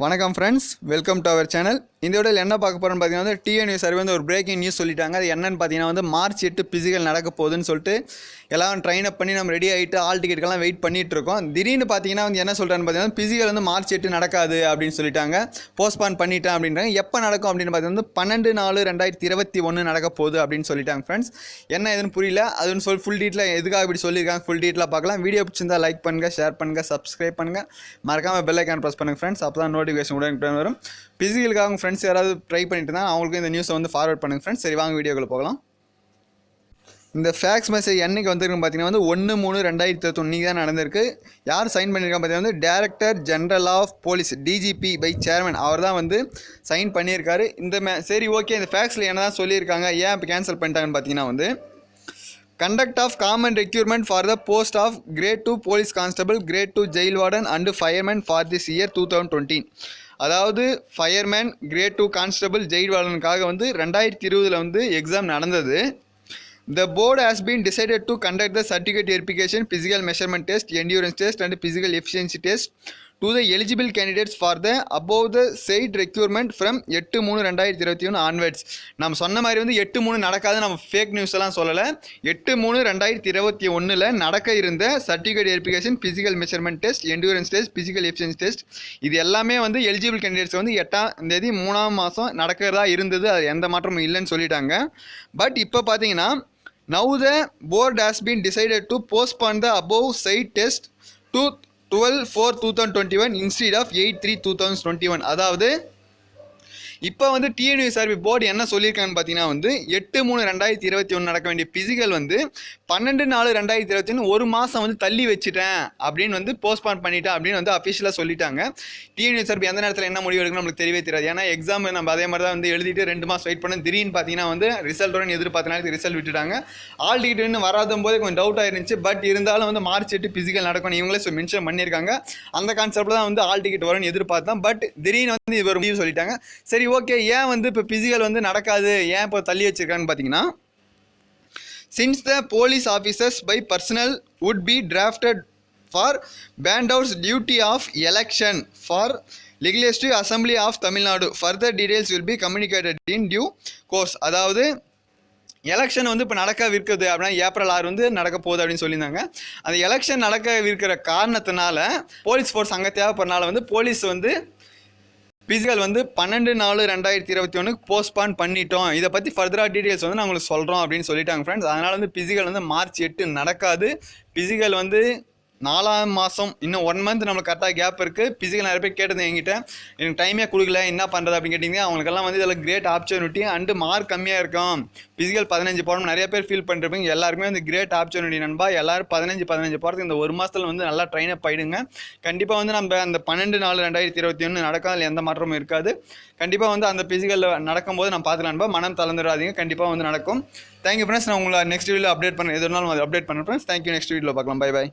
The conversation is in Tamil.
வணக்கம் friends, welcome to our channel. இந்த வீடியோவில் என்ன பார்க்க போகிறோன்னு பார்த்தீங்கன்னா டிஎன்யூ சர்வே வந்து ஒரு பிரேக்கிங் நியூஸ் சொல்லிட்டாங்க. அது என்னன்னு பார்த்தீங்கன்னா வந்து மார்ச் 8 பிசிக்கல் நடக்க போகுதுன்னு சொல்லிட்டு எல்லாம் ட்ரைன் அப் பண்ணி நம்ம ரெடி ஆகிட்டு ஆல் டிக்கெட்டுக்கெல்லாம் வெயிட் பண்ணிட்டு இருக்கோம். திடீர்னு பார்த்தீங்கன்னா வந்து என்ன சொல்கிறான்னு பார்த்தீங்கன்னா பிசிக்கல் வந்து மார்ச் 8 நடக்காது அப்படின்னு சொல்லிட்டாங்க, போஸ்ட்பான் பண்ணிட்டேன் அப்படின்றாங்க. எப்போ நடக்கும் அப்படின்னு பார்த்தீங்கன்னா 12/4/2021 நடக்க போகுது அப்படின்னு சொல்லிட்டாங்க. ஃப்ரெண்ட்ஸ், என்ன எதுன்னு புரியல, அதுன்னு சொல்லி ஃபுல் டீட்டெயில் எதுக்காக இப்படி சொல்லியிருக்காங்க ஃபுல் டீட்டெயிலாக பார்க்கலாம். வீடியோ பிடிச்சிருந்தா லைக் பண்ணுங்கள், ஷேர் பண்ணுங்கள், சப்ஸ்கிரைப் பண்ணுங்கள், மறக்காமல் பெல் ஐக்கான் ப்ரெஸ் பண்ணுங்கள் ஃப்ரெண்ட்ஸ். அப்போ தான் நோட்டிஃபிகேஷன் உடனே வரும். பிசிக்கலுக்காக உங்கள் ஃப்ரெண்ட்ஸ் யாராவது ட்ரை பண்ணிட்டு இருந்தால் அவங்களுக்கு இந்த நியூஸை வந்து ஃபார்வர்ட் பண்ணுங்கள் ஃப்ரெண்ட்ஸ். சரி, வாங்க வீடியோக்குள்ள போகலாம். இந்த ஃபேக்ஸ் மெசேஜ் என்னைக்கு வந்திருக்குன்னு பார்த்தீங்கன்னா வந்து 1/3/2021 தான் நடந்திருக்கு. யார் சைன் பண்ணியிருக்காங்க பார்த்தீங்கன்னா வந்து director general of police DGP by chairman அவர் தான் வந்து சைன் பண்ணியிருக்காரு. சரி, ஓகே, இந்த ஃபேக்ஸில் என்ன தான் சொல்லியிருக்காங்க, ஏன் இப்போ கேன்சல் பண்ணிட்டாங்கன்னு பார்த்தீங்கன்னா வந்து conduct of common recruitment for the post of grade 2 police constable, grade 2 jail warden and fireman for this year 2020. அதாவது ஃபயர்மேன், கிரேட் 2 கான்ஸ்டபிள், ஜெயில் வார்டனுக்காக வந்து 2020 வந்து எக்ஸாம் நடந்தது. The board has been decided to conduct the certificate verification, physical measurement test, endurance test and physical efficiency test to the eligible candidates for the above the said requirement from 8/3/2021 onwards. நம்ம சொன்ன மாதிரி வந்து 8/3 நடக்காது, நம்ம ஃபேக் நியூஸ் எல்லாம் சொல்லலை. 8/3/2021 நடக்க இருந்த certificate verification, physical measurement test, endurance test, physical efficiency test இது எல்லாமே வந்து எலிஜிபிள் கேண்டிடேட்ஸ் வந்து 8ஆம் தேதி 3ஆம் மாதம் நடக்கிறதா இருந்தது. அது எந்த மாற்றமும் இல்லைன்னு சொல்லிட்டாங்க. பட் இப்போ பார்த்தீங்கன்னா now the board has been decided to postpone the above said test to 12/4/2021 instead of 8/3/2021. அதாவது இப்போ வந்து டிஎன்யூ சர்வே போர்டு என்ன சொல்லியிருக்காங்கன்னு பார்த்தீங்கன்னா வந்து 8/3/2021 நடக்க வேண்டிய பிசிக்கல் வந்து 12/4/2021 ஒரு மாதம் வந்து தள்ளி வச்சுட்டேன் அப்படின்னு வந்து போஸ்ட்பான் பண்ணிட்டேன் அப்படின்னு வந்து அஃபிஷியலாக சொல்லிட்டாங்க. டிஎன்யூ சர்வே எந்த நேரத்தில் என்ன முடிவு எடுக்கணும் நம்மளுக்கு தெரியவே தெரியாது. ஏன்னா எக்ஸாம் நம்ம அதே மாதிரி தான் வந்து எழுதிட்டு 2 மாதம் வெயிட் பண்ண திடீர்னு பார்த்தீங்கன்னா வந்து ரிசல்ட்டோட எதிர்பார்த்த நேரத்துக்கு ரிசல்ட் விட்டுட்டாங்க. ஆல் டிக்கெட் இன்னும் வராத போதே கொஞ்சம் டவுட் ஆயிருந்துச்சு. பட் இருந்தாலும் வந்து மார்ச் 8 பிசிக்கல் நடக்கணும் இவங்களே மென்ஷன் பண்ணியிருக்காங்க. அந்த கான்செப்டில் தான் வந்து ஆல் டிக்கெட் வரும்னு எதிர்பார்த்தேன். பட் திடீர்னு வந்து இது ஒரு முடிவு சொல்லிட்டாங்க. சரி, ஓகே, ஏன் வந்து இப்போ பிசிக்கல் வந்து நடக்காது, ஏன் இப்போ தள்ளி வச்சிருக்கான்னு பார்த்தீங்கன்னா since the police officers by personnel would be drafted for band out's duty of election for legislative assembly of Tamil Nadu, further details will be communicated in due course. அதாவது எலெக்ஷன் வந்து இப்போ நடக்கவிருக்குது அப்படின்னா ஏப்ரல் 6 வந்து நடக்க போகுது அப்படின்னு சொல்லியிருந்தாங்க. அந்த எலெக்ஷன் நடக்கவிருக்கிற காரணத்தினால போலீஸ் ஃபோர்ஸ் அங்கே தேவைப்படுறனால வந்து போலீஸ் வந்து பிசிக்கல் வந்து 12/4/2021 போஸ்ட்பான் பண்ணிட்டோம். இதை பற்றி ஃபர்தராக டீட்டெயில்ஸ் வந்து நான் உங்களுக்கு சொல்கிறோம் அப்படின்னு சொல்லிட்டாங்க ஃப்ரெண்ட்ஸ். அதனால் வந்து பிசிக்கல் வந்து மார்ச் 8 நடக்காது. பிசிக்கல் வந்து 4ஆம் மாதம், இன்னும் 1 மந்த் நம்மளுக்கு கரெக்டாக கேப் இருக்குது. பிசிக்கல் நிறைய பேர் கேட்டது என்கிட்ட, எனக்கு டைமே கொடுக்கல, என்ன பண்ணுறது அப்படின்னு கேட்டிங்க. அவங்களுக்கெல்லாம் வந்து இதில் கிரேட் ஆப்பர்ச்சுனிட்டி அண்டு மார்க் கம்மியாக இருக்கும். பிசிக்கல் 15 போடணும், நிறைய பேர் ஃபீல் பண்ணிருப்பீங்க. எல்லாருக்குமே வந்து கிரேட் ஆப்பர்ச்சுனிட்டி நண்பா. எல்லோரும் 15 போகிறதுக்கு இந்த 1 மாதத்தில் வந்து நல்லா ட்ரெயின் அப் ஆகிடுங்க. கண்டிப்பாக வந்து நம்ம அந்த 12/4/2021 நடக்கும், அதில் எந்த மாற்றமும் இருக்காது. கண்டிப்பாக வந்து அந்த பிசிக்கல் நடக்கும்போது நம்ம பார்த்துக்கலாம். மனம் தளர்ந்துடாதீங்க, கண்டிப்பாக வந்து நடக்கும். Thank you friends. நான் உங்களை நெக்ஸ்ட் வீடியோவில் அப்டேட் பண்ண எது இருந்தாலும் அப்டேட் பண்ணுறேன் ஃப்ரெண்ட்ஸ். தேங்க்யூ. நெக்ஸ்ட் வீடியோவில் பார்க்கலாம். பை.